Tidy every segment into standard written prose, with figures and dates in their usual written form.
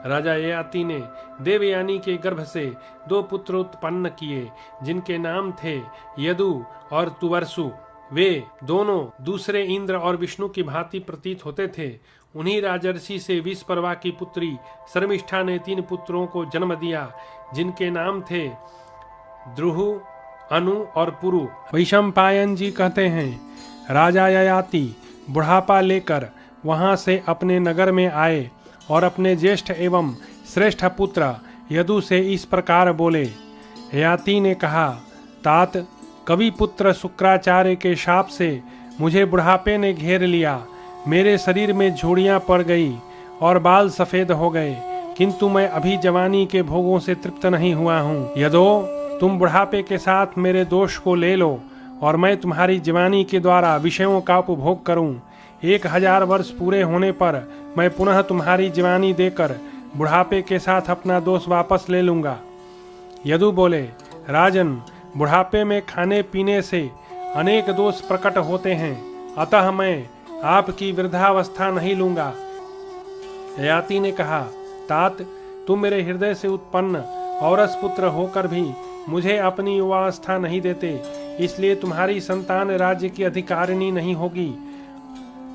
राजा ययाति ने देवयानी के गर्भ से 2 पुत्र उत्पन्न किए, जिनके नाम थे यदु और तुवर्सु। वे दोनों दूसरे इंद्र और विष्णु की भांति प्रतीत होते थे। उन्हीं राजर्षि से विषपर्वा की पुत्री शर्मिष्ठा ने 3 पुत्रों को जन्म दिया, जिनके नाम थे द्रुहु, अनु और पुरु। वैशंपायन जी कहते हैं, राजा ययाति बुढ़ापा लेकर वहां से अपने नगर में आए और अपने ज्येष्ठ एवं श्रेष्ठ पुत्र यदु से इस प्रकार बोले। ययाति ने कहा, तात, कवि पुत्र शुक्राचार्य के शाप से मुझे बुढ़ापे ने घेर लिया। मेरे शरीर में झुर्रियां पड़ गई और बाल सफेद हो गए, किंतु मैं अभी जवानी के भोगों से तृप्त नहीं हुआ हूँ। यदो, तुम बुढ़ापे के साथ मेरे दोष को ले लो और मैं तुम्हारी जवानी के द्वारा विषयों का उपभोग करूं। 1000 वर्ष पूरे होने पर मैं पुनः तुम्हारी जवानी देकर बुढ़ापे के साथ अपना दोष वापस ले लूंगा। यदु बोले, राजन, बुढ़ापे में खाने पीने से अनेक दोष प्रकट होते हैं, अतः मैं आपकी वृद्धावस्था नहीं लूंगा। ययाति ने कहा, तात, तुम मेरे हृदय से उत्पन्न औरस पुत्र होकर भी मुझे अपनी युवावस्था नहीं देते, इसलिए तुम्हारी संतान राज्य की अधिकारिणी नहीं होगी।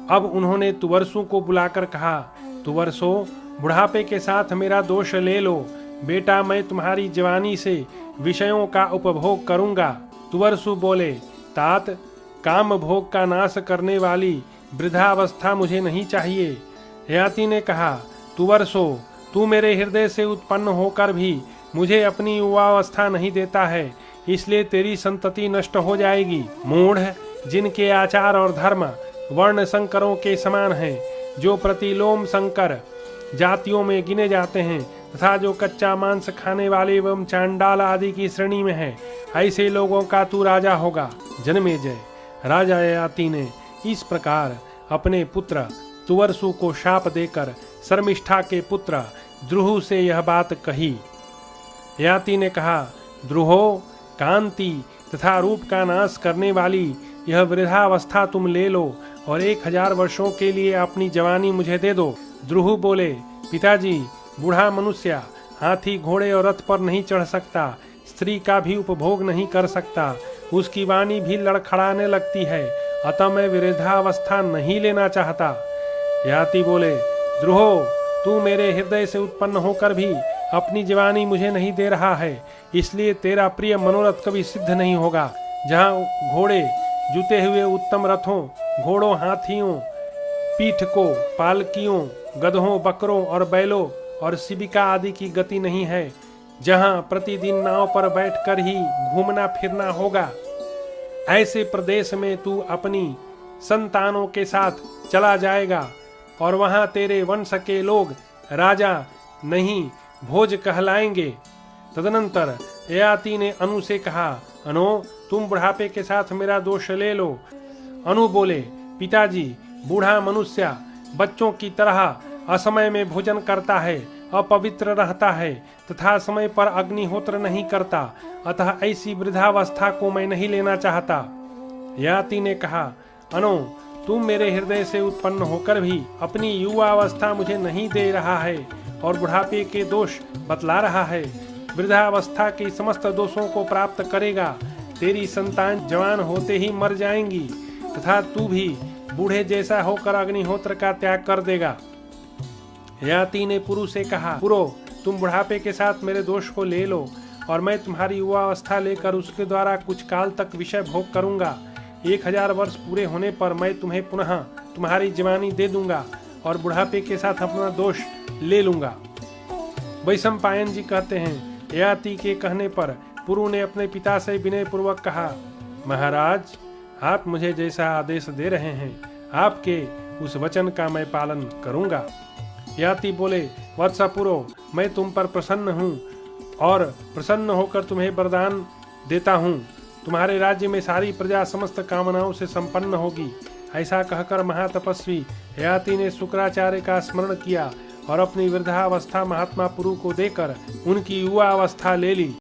अब उन्होंने तुवर्सु को बुलाकर कहा, तुवर्सो, बुढ़ापे के साथ मेरा दोष ले लो। बेटा, मैं तुम्हारी जवानी से विषयों का उपभोग करूंगा। तुवर्सु बोले, तात, काम भोग का नाश करने वाली वृद्धावस्था मुझे नहीं चाहिए। ययाति ने कहा, तुवर्सो, तू मेरे हृदय से उत्पन्न होकर भी मुझे अपनी युवावस्था नहीं देता है, इसलिए तेरी संतति नष्ट हो जाएगी। मूढ़, जिनके आचार और धर्म वर्ण संकरों के समान हैं, जो प्रतिलोम संकर जातियों में गिने जाते हैं तथा जो कच्चा मांस खाने वाले एवं चांडाल आदि की श्रेणी में है, ऐसे लोगों का तू राजा होगा। जन्मेजय, राजा ययाति ने इस प्रकार अपने पुत्र तुवर्सु को शाप देकर शर्मिष्ठा के पुत्र द्रुहु से यह बात कही। ययाति ने कहा, द्रुहो, कांति तथा रूप का नाश करने वाली यह वृद्धावस्था तुम ले लो और 1000 वर्षों के लिए अपनी जवानी मुझे दे दो। द्रुहु बोले, पिताजी, बूढ़ा मनुष्य हाथी, घोड़े और रथ पर नहीं चढ़ सकता, स्त्री का भी उपभोग नहीं कर सकता, उसकी वाणी भी लड़खड़ाने लगती है, अतः मैं वृद्धावस्था नहीं लेना चाहता। ययाति बोले, द्रुहो, तू मेरे हृदय से उत्पन्न होकर भी अपनी जवानी मुझे नहीं दे रहा है, इसलिए तेरा प्रिय मनोरथ कभी सिद्ध नहीं होगा। जहाँ घोड़े जुते हुए उत्तम रथों, घोड़ों, हाथियों, पीठ को, पालकियों, गधों, बकरों और बैलों और शिबिका आदि की गति नहीं है, जहाँ प्रतिदिन नाव पर बैठकर ही घूमना फिरना होगा, ऐसे प्रदेश में तू अपनी संतानों के साथ चला जाएगा और वहाँ तेरे वंश के लोग राजा नहीं भोज कहलाएंगे। तदनंतर ययाति ने अनु से कहा, अनु, तुम बुढ़ापे के साथ मेरा दोष ले लो। अनु बोले, पिताजी, बूढ़ा मनुष्य बच्चों की तरह असमय में भोजन करता है, अपवित्र रहता है तथा समय पर अग्निहोत्र नहीं करता, अतः ऐसी वृद्धावस्था को मैं नहीं लेना चाहता। ययाति ने कहा, अनु, तुम मेरे हृदय से उत्पन्न होकर भी अपनी युवावस्था मुझे नहीं दे रहा है और बुढ़ापे के दोष बतला रहा है। वृद्धावस्था के समस्त दोषों को प्राप्त करेगा। तेरी संतान जवान होते ही मर जाएंगी तथा तू भी बूढ़े जैसा होकर अग्निहोत्र का त्याग कर देगा। ययाति ने पुरु से कहा, पुरो, तुम बुढ़ापे के साथ मेरे दोष को ले लो और मैं तुम्हारी युवावस्था लेकर उसके द्वारा कुछ काल तक विषय भोग करूंगा। 1000 वर्ष पूरे होने पर मैं तुम्हें पुनः तुम्हारी जवानी दे दूंगा और बुढ़ापे के साथ अपना दोष ले लूंगा। वैशंपायन जी कहते हैं, ययाति के कहने पर पुरु ने अपने पिता से विनय पूर्वक कहा, महाराज, आप मुझे जैसा आदेश दे रहे हैं, आपके उस वचन का मैं पालन करूंगा। ययाति बोले, वत्स पुरो, मैं तुम पर प्रसन्न हूँ और प्रसन्न होकर तुम्हें वरदान देता हूँ। तुम्हारे राज्य में सारी प्रजा समस्त कामनाओं से संपन्न होगी। ऐसा कहकर महातपस्वी ययाति ने शुक्राचार्य का स्मरण किया और अपनी वृद्धावस्था महात्मा पुरु को देकर उनकी युवा अवस्था ले ली।